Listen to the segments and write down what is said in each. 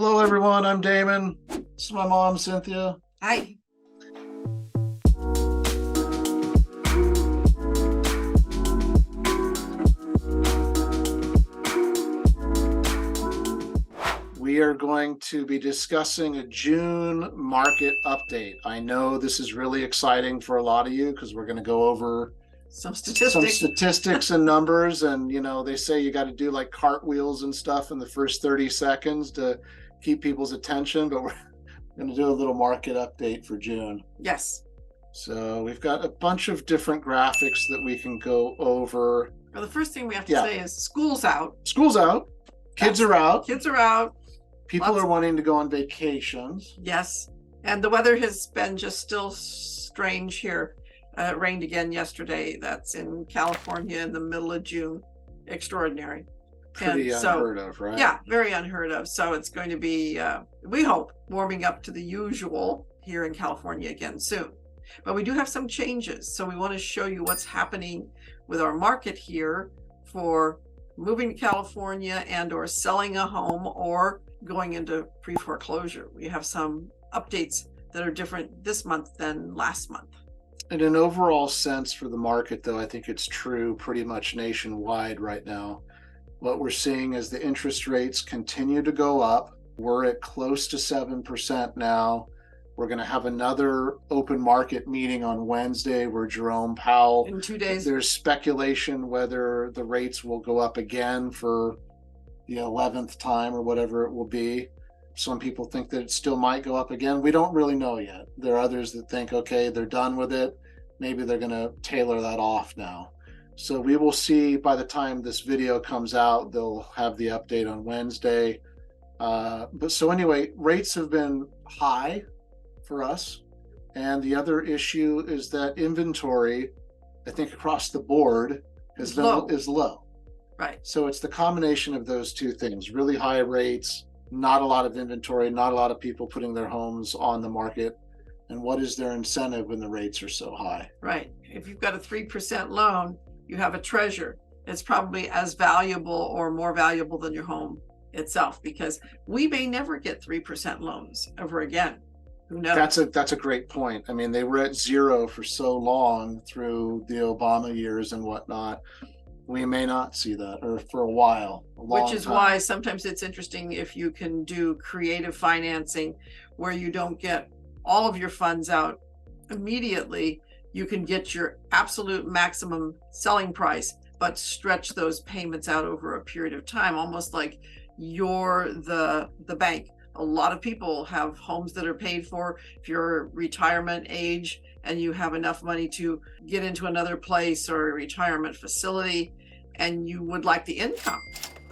Hello, everyone. I'm Damon. This is my mom, Cynthia. Hi. We are going to be discussing a June market update. I know this is really exciting for a lot of you because we're going to go over Some some statistics. statistics and numbers. And, they say you got to do like cartwheels and stuff in the first 30 seconds to keep people's attention, but we're going to do a little market update for June. Yes. So we've got a bunch of different graphics that we can go over. Well, the first thing we have to say is school's out. School's out. Kids are out. Kids are out. People are wanting to go on vacations. Yes. And the weather has been just still strange here. It rained again yesterday. That's in California in the middle of June. Extraordinary. Pretty unheard of, right? Yeah, very unheard of. So it's going to be, we hope, warming up to the usual here in California again soon. But we do have some changes. So we want to show you what's happening with our market here for moving to California and or selling a home or going into pre-foreclosure. We have some updates that are different this month than last month. In an overall sense for the market, though, I think it's true pretty much nationwide right now. What we're seeing is the interest rates continue to go up. We're at close to 7% now. We're going to have another open market meeting on Wednesday where Jerome Powell, in 2 days, there's speculation whether the rates will go up again for the 11th time or whatever it will be. Some people think that it still might go up again. We don't really know yet. There are others that think, okay, they're done with it. Maybe they're going to tailor that off now. So we will see by the time this video comes out. They'll have the update on Wednesday. So anyway, rates have been high for us. And the other issue is that inventory, I think across the board, is low. Right. So it's the combination of those two things: really high rates, not a lot of inventory, not a lot of people putting their homes on the market. And what is their incentive when the rates are so high? Right. If you've got a 3% loan, you have a treasure. It's probably as valuable or more valuable than your home itself, because we may never get 3% loans ever again. Who knows? That's a great point. I mean, they were at zero for so long through the Obama years and whatnot. We may not see that, or for a while. Which is why sometimes it's interesting if you can do creative financing where you don't get all of your funds out immediately. You can get your absolute maximum selling price, but stretch those payments out over a period of time, almost like you're the bank. A lot of people have homes that are paid for. If you're retirement age and you have enough money to get into another place or a retirement facility, and you would like the income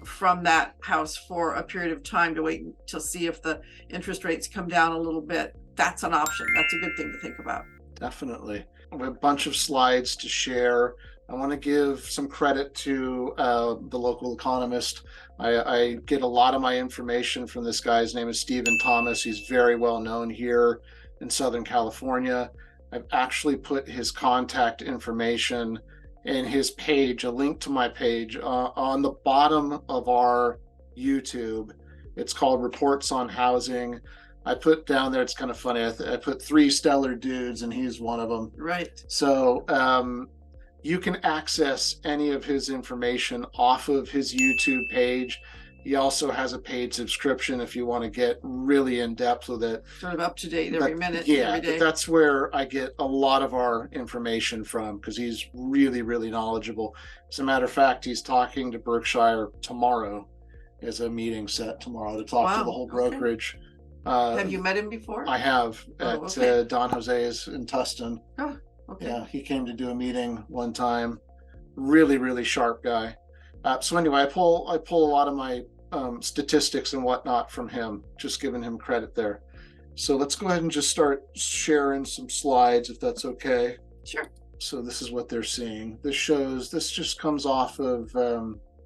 from that house for a period of time to wait to see if the interest rates come down a little bit, that's an option. That's a good thing to think about. Definitely. We have a bunch of slides to share. I want to give some credit to the local economist. I get a lot of my information from this guy. His name is Stephen Thomas. He's very well known here in Southern California. I've actually put his contact information in his page, a link to my page, on the bottom of our YouTube. It's called Reports on Housing. I put down there, it's kind of funny, I put 3 stellar dudes and he's one of them. Right. So you can access any of his information off of his YouTube page. He also has a paid subscription if you want to get really in depth with it. Sort of up to date every minute, yeah, every day. That's where I get a lot of our information from, because he's really, really knowledgeable. As a matter of fact, he's talking to Berkshire tomorrow. He has a meeting set tomorrow to talk to the whole brokerage. Okay. Have you met him before? I have at Don Jose's in Tustin. Oh, okay. Yeah, he came to do a meeting one time. Really, really sharp guy. So anyway, I pull a lot of my statistics and whatnot from him, just giving him credit there. So let's go ahead and just start sharing some slides, if that's okay. Sure. So this is what they're seeing. This just comes off of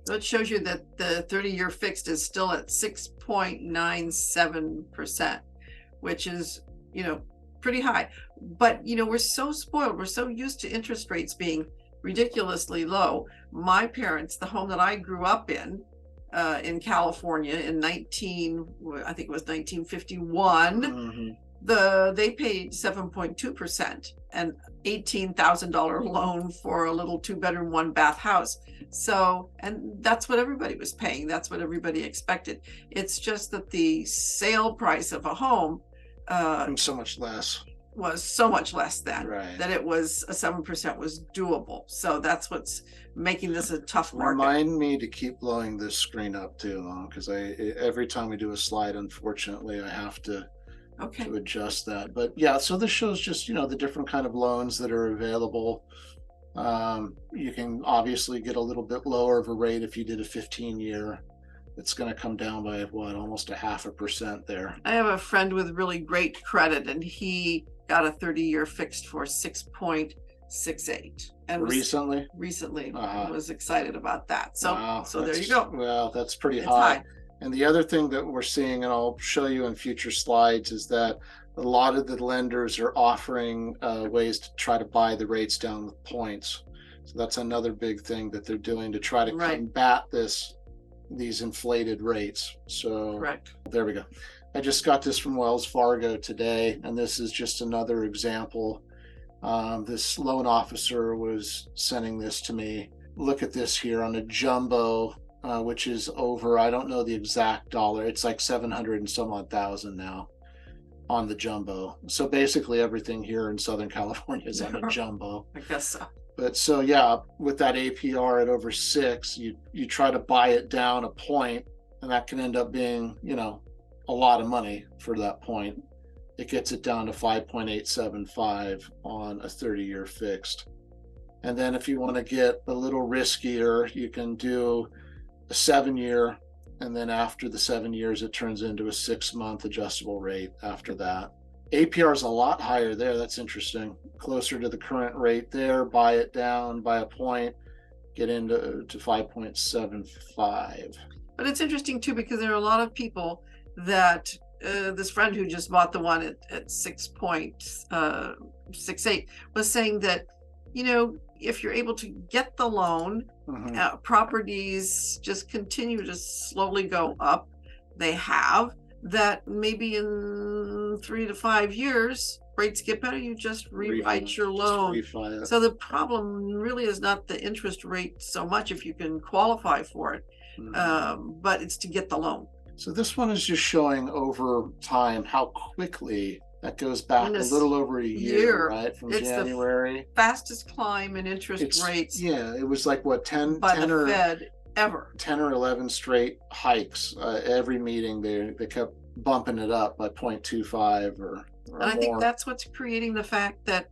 That shows you that the 30-year fixed is still at 6.97%, which is, pretty high. But, we're so spoiled. We're so used to interest rates being ridiculously low. My parents, the home that I grew up in, in California in I think it was 1951. They paid 7.2% and $18,000 loan for a little 2-bedroom 1-bath house. So, and that's what everybody was paying. That's what everybody expected. It's just that the sale price of a home so much less. Was so much less than right. that it was a 7% was doable. So that's what's making this a tough market. Remind me to keep blowing this screen up too long, because every time we do a slide, unfortunately, I have to adjust that. But yeah, so this shows just, the different kind of loans that are available. You can obviously get a little bit lower of a rate if you did a 15-year. It's going to come down by almost 0.5% there. I have a friend with really great credit, and he got a 30-year fixed for 6.68. And recently was excited about that. So there you go. Well, that's pretty high. And the other thing that we're seeing, and I'll show you in future slides, is that a lot of the lenders are offering ways to try to buy the rates down with points. So that's another big thing that they're doing to try to combat these inflated rates. So there we go. I just got this from Wells Fargo today, and this is just another example. This loan officer was sending this to me. Look at this here on a jumbo, which is over, I don't know the exact dollar. It's like 700 and some odd thousand now on the jumbo. So basically everything here in Southern California is on a jumbo. I guess so. But so yeah, with that APR at over 6, you try to buy it down a point, and that can end up being, a lot of money for that point. It gets it down to 5.875 on a 30-year fixed. And then if you want to get a little riskier, you can do a 7-year, and then after the 7 years, it turns into a 6-month adjustable rate after that. APR is a lot higher there. That's interesting. Closer to the current rate there. Buy it down by a point, get into 5.75. But it's interesting too, because there are a lot of people that this friend who just bought the one at 6.68 was saying that, if you're able to get the loan, properties just continue to slowly go up. They have. That maybe in 3 to 5 years, rates get better, you just rewrite your loan. So the problem really is not the interest rate so much if you can qualify for it, but it's to get the loan. So this one is just showing over time how quickly that goes back, a little over a year, right? From January. The fastest climb in interest rates. Yeah, it was like 10 by 10 the or Fed ever. 10 or 11 straight hikes. Every meeting they kept bumping it up by 0.25 or and I think that's what's creating the fact that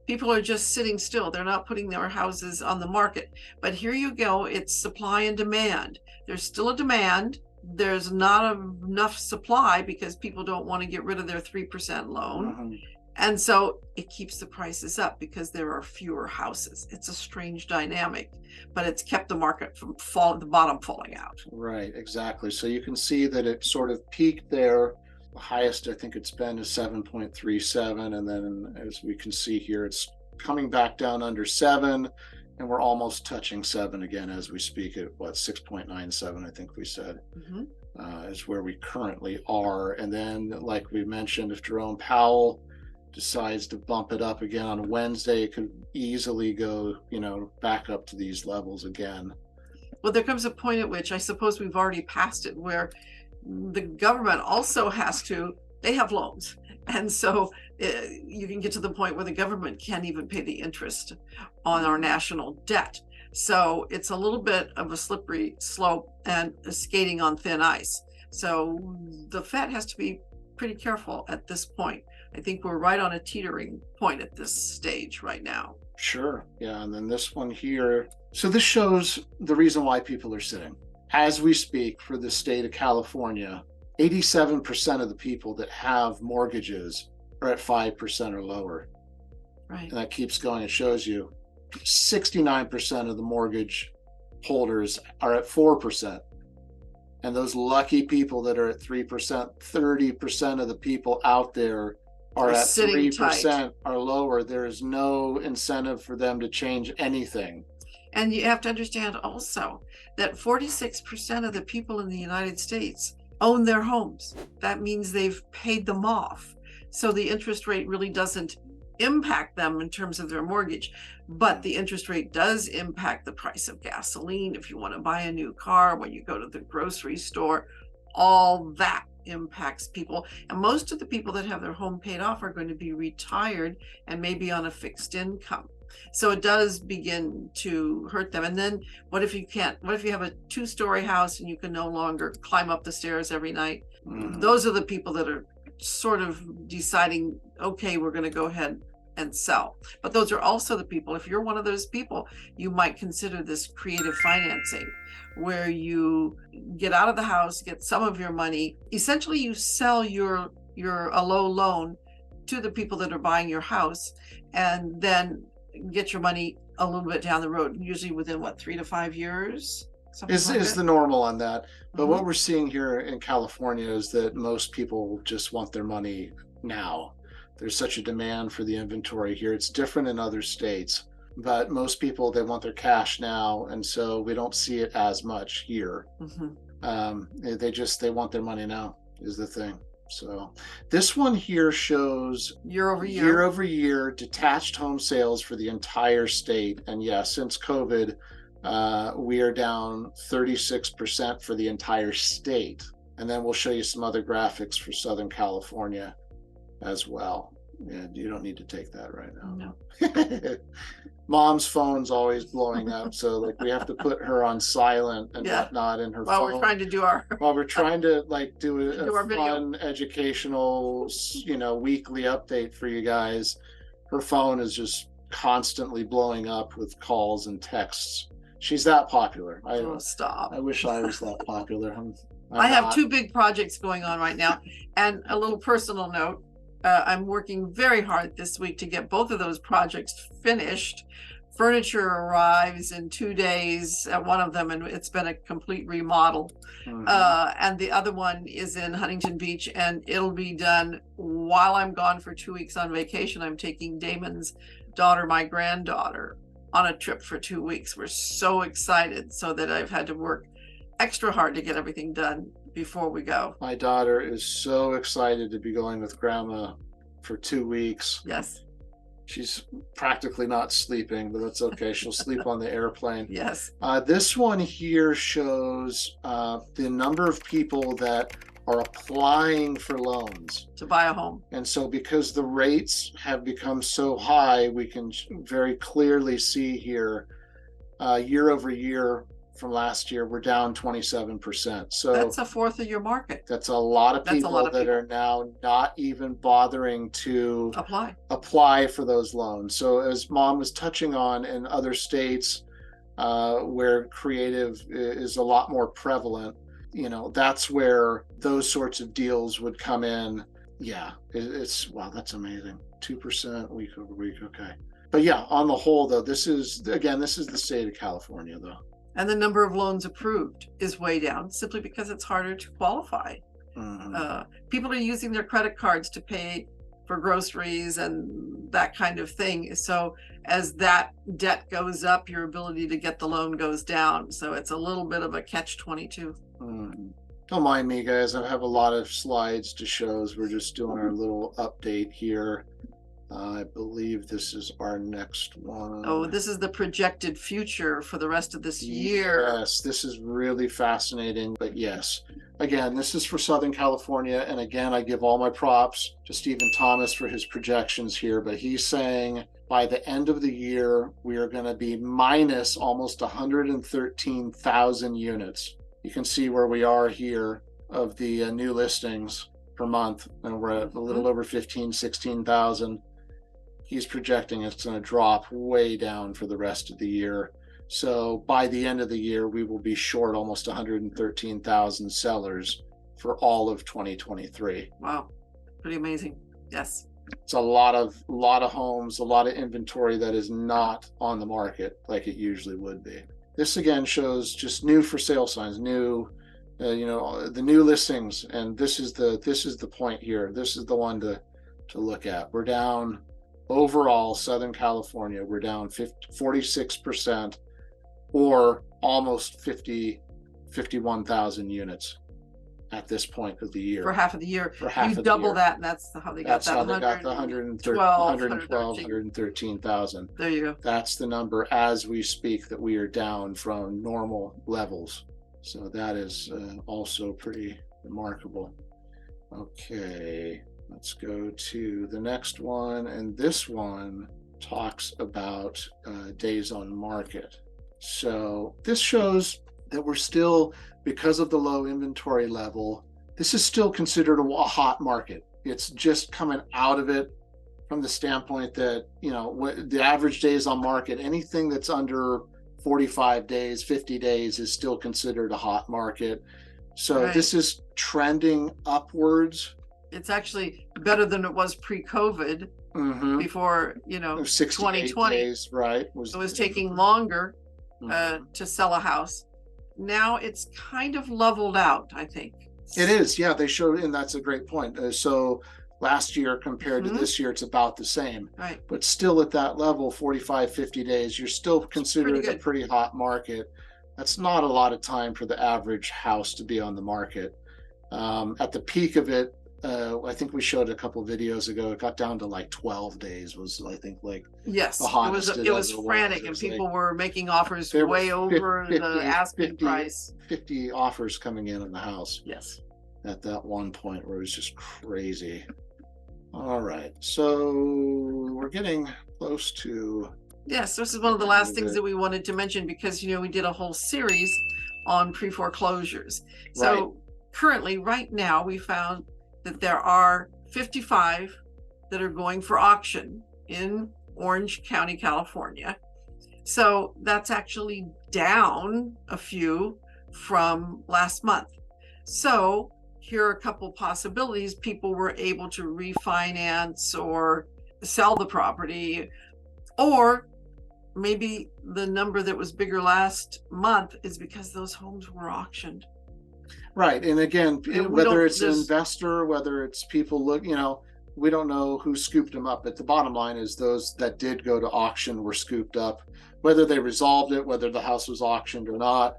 people are just sitting still. They're not putting their houses on the market. But here you go, it's supply and demand. There's still a demand. There's not enough supply because people don't want to get rid of their 3% loan. And so it keeps the prices up because there are fewer houses. It's a strange dynamic, but it's kept the market from the bottom falling out. Right, exactly. So you can see that it sort of peaked there. The highest I think it's been is 7.37. And then as we can see here, it's coming back down under 7. And we're almost touching 7 again as we speak at 6.97, I think we said, is where we currently are. And then, like we mentioned, if Jerome Powell decides to bump it up again on Wednesday, it could easily go, back up to these levels again. Well, there comes a point at which I suppose we've already passed it, where the government also they have loans. And so you can get to the point where the government can't even pay the interest on our national debt. So it's a little bit of a slippery slope and skating on thin ice. So the Fed has to be pretty careful at this point. I think we're right on a teetering point at this stage right now. Sure. Yeah. And then this one here. So this shows the reason why people are sitting. As we speak, for the state of California, 87% of the people that have mortgages are at 5% or lower. Right. And that keeps going. It shows you 69% of the mortgage holders are at 4%. And those lucky people that are at 3%, 30% of the people out there are at 3% or lower. There is no incentive for them to change anything. And you have to understand also that 46% of the people in the United States own their homes. That means they've paid them off. So the interest rate really doesn't impact them in terms of their mortgage, but the interest rate does impact the price of gasoline. If you want to buy a new car, when you go to the grocery store, all that impacts people. And most of the people that have their home paid off are going to be retired and maybe on a fixed income. So it does begin to hurt them. And then what if you have a 2-story house and you can no longer climb up the stairs every night? Those are the people that are sort of deciding, okay, we're going to go ahead and sell. But those are also the people, if you're one of those people, you might consider this creative financing, where you get out of the house, get some of your money. Essentially, you sell a low loan to the people that are buying your house, and then get your money a little bit down the road, usually within 3 to 5 years. Is the normal on that. But what we're seeing here in California is that most people just want their money now. There's such a demand for the inventory here. It's different in other states, but most people, they want their cash now, and so we don't see it as much here. They want their money now is the thing. So this one here shows year over year detached home sales for the entire state. And since COVID, we are down 36% for the entire state. And then we'll show you some other graphics for Southern California as well. And you don't need to take that right now. No. Mom's phone's always blowing up, so we have to put her on silent and whatnot in her phone. We're trying to do our while we're trying to do a fun educational weekly update for you guys. Her phone is just constantly blowing up with calls and texts. She's that popular. Stop. I wish I was that popular. I have 2 big projects going on right now. And a little personal note, I'm working very hard this week to get both of those projects finished. Furniture arrives in 2 days at one of them, and it's been a complete remodel. And the other one is in Huntington Beach, and it'll be done while I'm gone for 2 weeks on vacation. I'm taking Damon's daughter, my granddaughter, on a trip for 2 weeks. We're so excited, so that I've had to work extra hard to get everything done before we go. My daughter is so excited to be going with Grandma for 2 weeks. Yes. She's practically not sleeping, but that's okay. She'll sleep on the airplane. Yes. This one here shows the number of people that are applying for loans to buy a home. And so because the rates have become so high, we can very clearly see here year over year from last year, we're down 27%. So that's a fourth of your market. That's a lot of people that are now not even bothering to apply for those loans. So as Mom was touching on, in other states where creative is a lot more prevalent, that's where those sorts of deals would come in. Wow, that's amazing. 2% week over week. Okay. But on the whole though, this is the state of California though. And the number of loans approved is way down, simply because it's harder to qualify. People are using their credit cards to pay for groceries and that kind of thing. So as that debt goes up, your ability to get the loan goes down. So it's a little bit of a catch-22. Don't mind me, guys. I have a lot of slides to show as we're just doing our little update here. I believe this is our next one. Oh, this is the projected future for the rest of this year. Yes, this is really fascinating. But yes, again, this is for Southern California. And again, I give all my props to Stephen Thomas for his projections here. But he's saying by the end of the year, we are going to be minus almost 113,000 units. You can see where we are here of the new listings per month. And we're at a little over 16,000. He's projecting it's going to drop way down for the rest of the year. So by the end of the year, we will be short almost 113,000 sellers for all of 2023. Wow, pretty amazing. Yes. It's a lot of homes, a lot of inventory that is not on the market like it usually would be. This again shows just new for sale signs, the new listings, and this is the point here. This is the one to look at. We're down overall, Southern California, we're down 46% or almost 51,000 units at this point of the year. For half of the year. For half You of the double year. that, and that's how they got That's that how they got the 112, 113,000. There you go. That's the number as we speak that we are down from normal levels. So that is also pretty remarkable. Okay, let's go to the next one. And this one talks about days on market. So this shows that we're still, because of the low inventory level, this is still considered a hot market. It's just coming out of it from the standpoint that, the average days on market, anything that's under 45 days, 50 days is still considered a hot market. So Right. This is trending upwards. It's actually better than it was pre-COVID, before, 2020. Days, right? It was taking longer to sell a house. Now it's kind of leveled out, I think. It is, yeah. They showed, and that's a great point. So last year compared to this year, it's about the same. Right. But still at that level, 45, 50 days, you're still considered a pretty hot market. That's not a lot of time for the average house to be on the market. At the peak of it, I think we showed a couple of videos ago, it got down to like 12 days was, I think, like yes, the hottest it was frantic, and people were making offers way over the asking price. 50 offers coming in on the house. Yes. At that one point where it was just crazy. All right, so we're getting close to. Yes, this is one of the last things that we wanted to mention, because we did a whole series on pre-foreclosures. So currently, right now, we found that there are 55 that are going for auction in Orange County, California. So that's actually down a few from last month. So here are a couple possibilities. People were able to refinance or sell the property, or maybe the number that was bigger last month is because those homes were auctioned. Right. And again, whether it's an investor, whether it's people we don't know who scooped them up. But the bottom line is those that did go to auction were scooped up, whether they resolved it, whether the house was auctioned or not.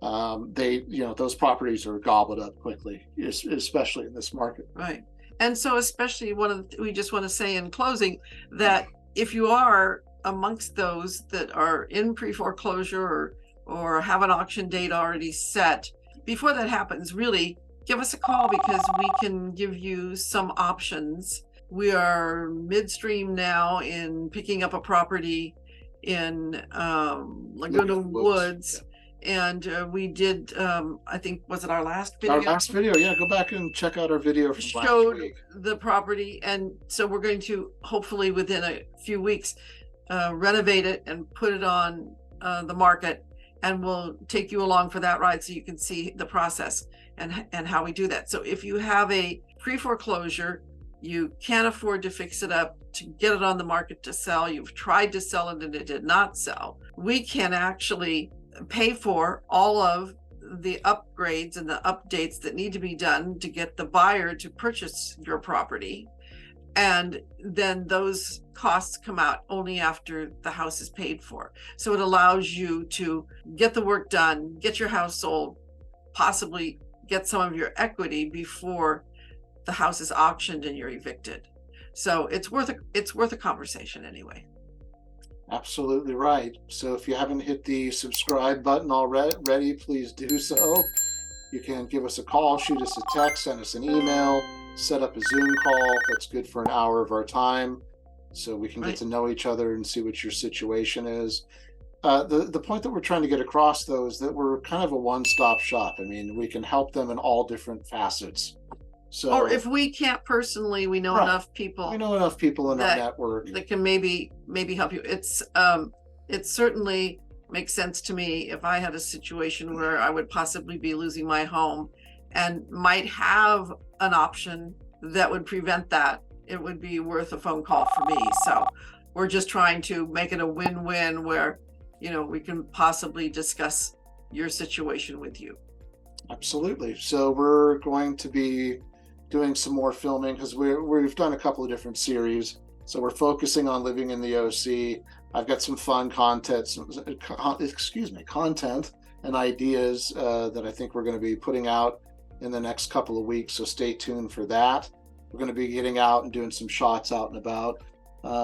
Those properties are gobbled up quickly, especially in this market. Right. And so especially we just want to say in closing that if you are amongst those that are in pre-foreclosure or have an auction date already set, before that happens, really give us a call, because we can give you some options. We are midstream now in picking up a property in Laguna Woods. And we did, I think, was it our last video? Our last video, yeah. Go back and check out our video from last week. The property. And so we're going to, hopefully within a few weeks, renovate it and put it on the market. And we'll take you along for that ride so you can see the process and how we do that. So if you have a pre-foreclosure, you can't afford to fix it up, to get it on the market to sell, you've tried to sell it and it did not sell, we can actually pay for all of the upgrades and the updates that need to be done to get the buyer to purchase your property. And then those costs come out only after the house is paid for. So it allows you to get the work done, get your house sold, possibly get some of your equity before the house is auctioned and you're evicted. So it's worth a conversation anyway. Absolutely right. So if you haven't hit the subscribe button already, please do so. You can give us a call, shoot us a text, send us an email, set up a Zoom call that's good for an hour of our time, so we can get to know each other and see what your situation is. The point that we're trying to get across, though, is that we're kind of a one-stop shop. I mean, we can help them in all different facets. So, or if we can't personally, we know enough people. We know enough people in our network that can maybe help you. It certainly makes sense to me if I had a situation where I would possibly be losing my home and might have an option that would prevent that. It would be worth a phone call for me. So we're just trying to make it a win-win where, we can possibly discuss your situation with you. Absolutely. So we're going to be doing some more filming, because we've done a couple of different series So we're focusing on living in the OC. I've got some fun content, content and ideas that I think we're going to be putting out in the next couple of weeks. So stay tuned for that. We're going to be getting out and doing some shots out and about.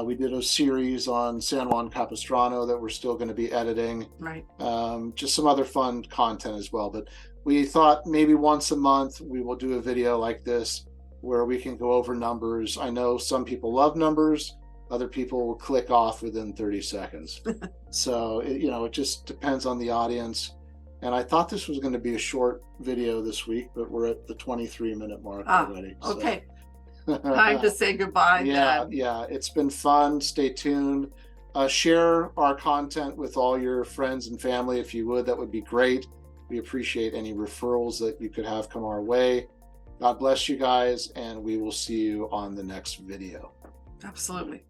We did a series on San Juan Capistrano that we're still going to be editing. Right. Just some other fun content as well. But we thought maybe once a month we will do a video like this where we can go over numbers. I know some people love numbers. Other people will click off within 30 seconds. So, it just depends on the audience. And I thought this was going to be a short video this week, but we're at the 23-minute mark already. Okay. Time to say goodbye. Yeah, then. yeah. It's been fun. Stay tuned. Share our content with all your friends and family if you would. That would be great. We appreciate any referrals that you could have come our way. God bless you guys, and we will see you on the next video. Absolutely.